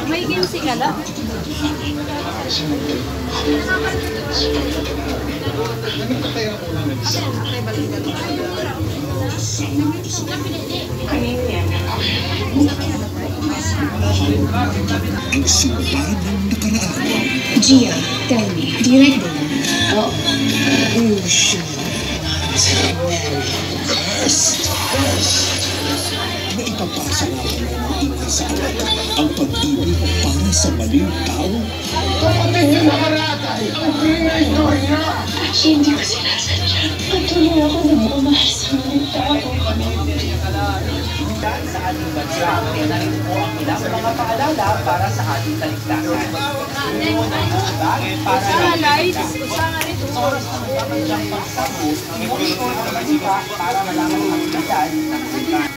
May ginsi ka lang. Ang sinubahan ng nakaraan. Gia, tell me, do you like them? Oh, you should Cursed. Naipapasa natin ng ina sa anak ang pag-ibig para sa maling tao. Kapatid niya nakaratay ang kringay ko niya! Actually, hindi ko sinasadya. Patuloy ako nagmamahal sa maling tao. Sa ating bansa, narito po ang ilang mga paalala para sa ating kaligtasan. Para oras ng pagkakas ng pagsabot, ang mga para malaman ang habilidad ng